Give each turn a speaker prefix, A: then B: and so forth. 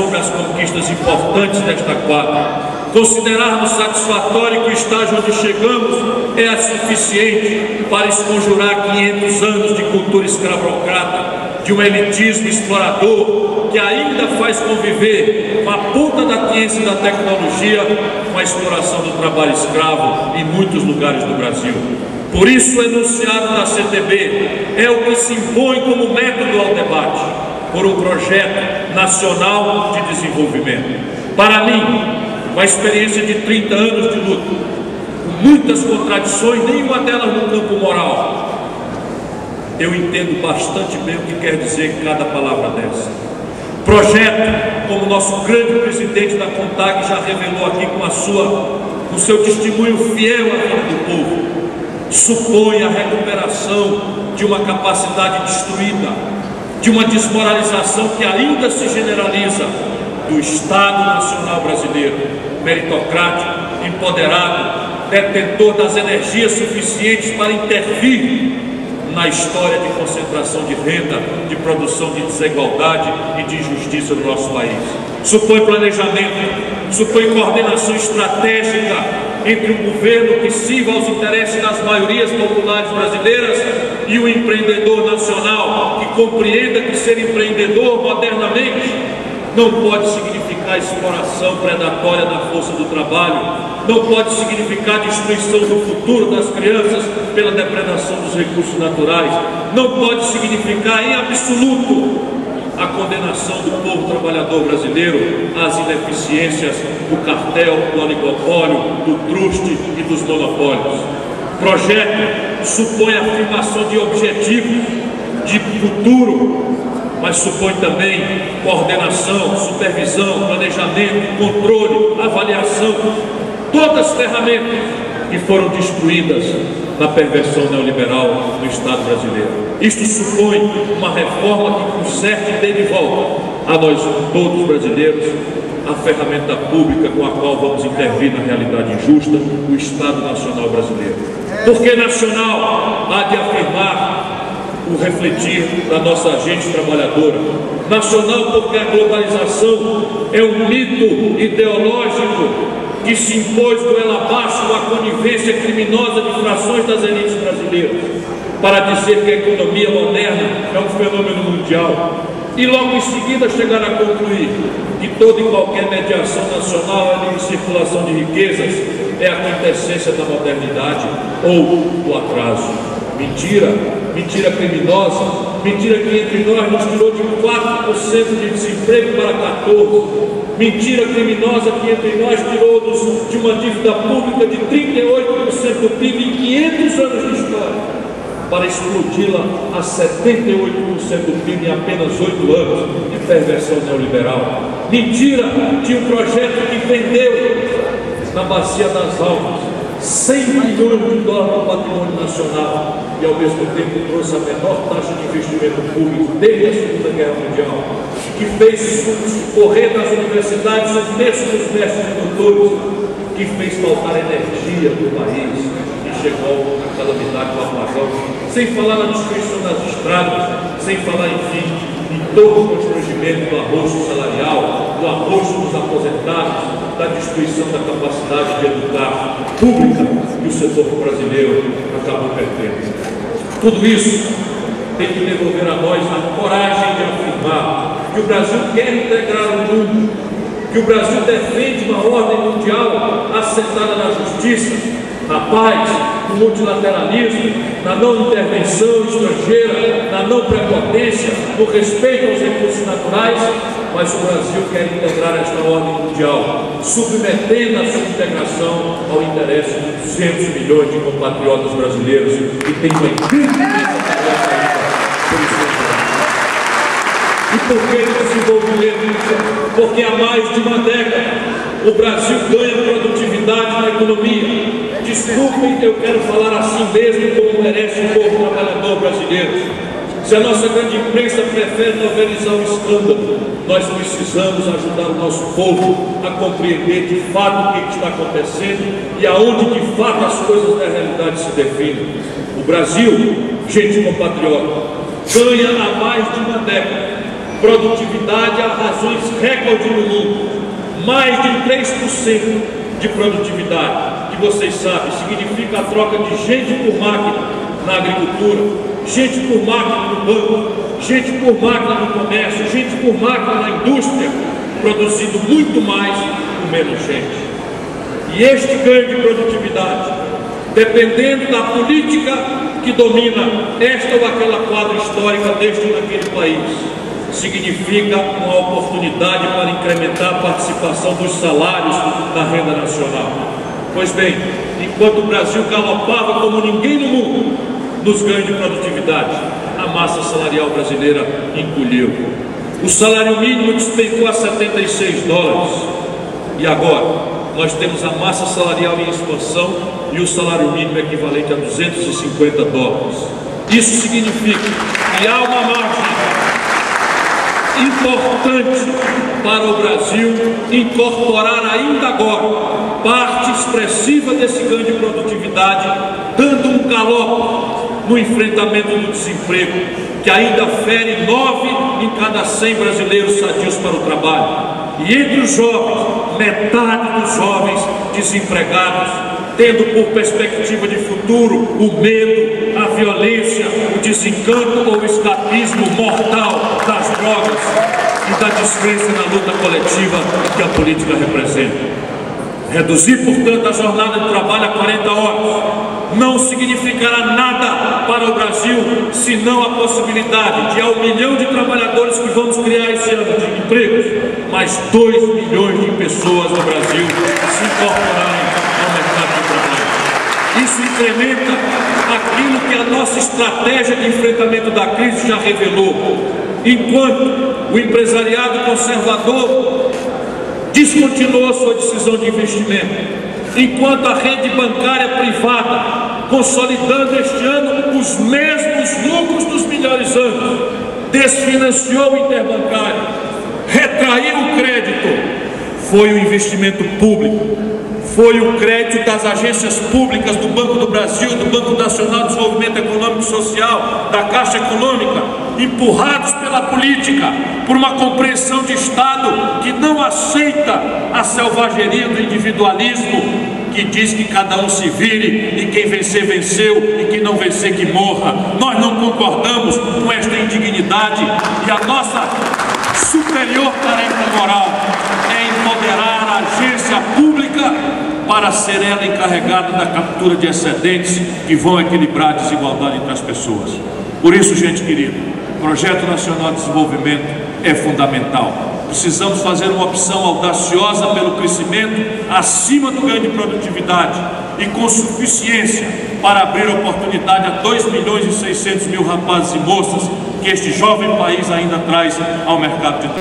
A: sobre as conquistas importantes desta quadra. Considerarmos satisfatório que o estágio onde chegamos é suficiente para esconjurar 500 anos de cultura escravocrata, de um elitismo explorador que ainda faz conviver com a ponta da ciência e da tecnologia com a exploração do trabalho escravo em muitos lugares do Brasil. Por isso o enunciado da CTB é o que se impõe como método ao debate, por um projeto nacional de desenvolvimento. Para mim, com a experiência de 30 anos de luta, com muitas contradições, nenhuma delas no campo moral, eu entendo bastante bem o que quer dizer cada palavra dessa. Projeto, como nosso grande presidente da CONTAG já revelou aqui com seu testemunho fiel à vida do povo, supõe a recuperação de uma capacidade destruída, de uma desmoralização que ainda se generaliza do Estado Nacional Brasileiro, meritocrático, empoderado, detentor das energias suficientes para intervir na história de concentração de renda, de produção de desigualdade e de injustiça no nosso país. Supõe planejamento, supõe coordenação estratégica entre um governo que sirva aos interesses das maiorias populares brasileiras e o empreendedor nacional que compreenda que ser empreendedor modernamente não pode significar exploração predatória da força do trabalho, não pode significar destruição do futuro das crianças pela depredação dos recursos naturais, não pode significar em absoluto a condenação do povo trabalhador brasileiro às ineficiências do cartel, do oligopólio, do truste e dos monopólios. Projeto supõe a afirmação de objetivos de futuro, mas supõe também coordenação, supervisão, planejamento, controle, avaliação, todas as ferramentas que foram destruídas na perversão neoliberal no Estado brasileiro. Isto supõe uma reforma que conserte e dê de volta a nós todos brasileiros a ferramenta pública com a qual vamos intervir na realidade injusta, o Estado Nacional Brasileiro. Porque nacional há de afirmar o refletir da nossa gente trabalhadora. Nacional porque a globalização é um mito ideológico que se impôs goela abaixo com a conivência criminosa de frações das elites brasileiras para dizer que a economia moderna é um fenômeno mundial e logo em seguida chegar a concluir que toda e qualquer mediação nacional ali em circulação de riquezas é a quintessência da modernidade ou do atraso. Mentira, mentira criminosa, mentira que entre nós nos tirou de 4% de desemprego para 14%, mentira criminosa que entre nós tirou-nos de uma dívida pública de 38% do PIB em 500 anos de história, para explodi-la a 78% do PIB em apenas 8 anos de perversão neoliberal. Mentira de um projeto que vendeu na Bacia das Almas 100 bilhões de dólares do patrimônio nacional e ao mesmo tempo trouxe a menor taxa de investimento público desde a Segunda Guerra Mundial, que fez correr nas universidades um terço dos mestres e doutores, que fez faltar energia do país e chegou a calamidade do apagão, sem falar na destruição das estradas, sem falar, enfim, em todo o constrangimento do arroxo salarial, do arroxo dos aposentados, da destruição da capacidade de educar pública que o setor brasileiro acabou perdendo. Tudo isso tem que devolver a nós a coragem de afirmar que o Brasil quer integrar o mundo, que o Brasil defende uma ordem mundial assentada na justiça, na paz, no multilateralismo, na não intervenção estrangeira, na não prepotência, no respeito aos recursos naturais, mas o Brasil quer integrar esta ordem mundial, submetendo a sua integração ao interesse de 200 milhões de compatriotas brasileiros que têm uma incrível E por que desenvolvimento? Porque há mais de uma década o Brasil ganha produtividade na economia. Desculpem, eu quero falar assim mesmo como merece o povo trabalhador brasileiro. Se a nossa grande imprensa prefere novelizar o escândalo, nós precisamos ajudar o nosso povo a compreender de fato o que está acontecendo e aonde de fato as coisas da realidade se definem. O Brasil, gente compatriota, ganha há mais de uma década produtividade a razões recorde no mundo, mais de 3% de produtividade, que vocês sabem, significa a troca de gente por máquina na agricultura, gente por máquina no banco, gente por máquina no comércio, gente por máquina na indústria, produzindo muito mais com menos gente. E este ganho de produtividade, dependendo da política que domina esta ou aquela quadra histórica deste ou daquele país, significa uma oportunidade para incrementar a participação dos salários na renda nacional. Pois bem, enquanto o Brasil galopava como ninguém no mundo nos ganhos de produtividade, a massa salarial brasileira encolheu. O salário mínimo despencou a 76 dólares. E agora, nós temos a massa salarial em expansão e o salário mínimo equivalente a 250 dólares. Isso significa que há uma margem importante para o Brasil incorporar ainda agora parte expressiva desse ganho de produtividade, dando um galope no enfrentamento do desemprego, que ainda fere 9 em cada 100 brasileiros sadios para o trabalho. E entre os jovens, metade dos jovens desempregados, tendo por perspectiva de futuro o medo, a violência, o desencanto ou o escapismo mortal das drogas e da descrença na luta coletiva que a política representa. Reduzir, portanto, a jornada de trabalho a 40 horas não significará nada para o Brasil, senão a possibilidade de, ao 1 milhão de trabalhadores que vamos criar esse ano de empregos, mais 2 milhões de pessoas no Brasil se incorporarem ao mercado de trabalho. Isso incrementa aquilo que a nossa estratégia de enfrentamento da crise já revelou. Enquanto o empresariado conservador descontinuou sua decisão de investimento, enquanto a rede bancária privada, consolidando este ano os mesmos lucros dos melhores anos, desfinanciou o interbancário, retraiu o crédito, foi o investimento público, foi o crédito das agências públicas do Banco do Brasil, do Banco Nacional de Desenvolvimento Econômico e Social, da Caixa Econômica, empurrados pela política, por uma compreensão de Estado que não aceita a selvageria do individualismo, que diz que cada um se vire e quem vencer, venceu, e quem não vencer, que morra. Nós não concordamos com esta indignidade e a nossa superior tarefa moral é empoderar a agência pública para ser ela encarregada da captura de excedentes que vão equilibrar a desigualdade entre as pessoas. Por isso, gente querida, o Projeto Nacional de Desenvolvimento é fundamental. Precisamos fazer uma opção audaciosa pelo crescimento acima do ganho de produtividade e com suficiência para abrir oportunidade a 2.600.000 rapazes e moças que este jovem país ainda traz ao mercado de trabalho.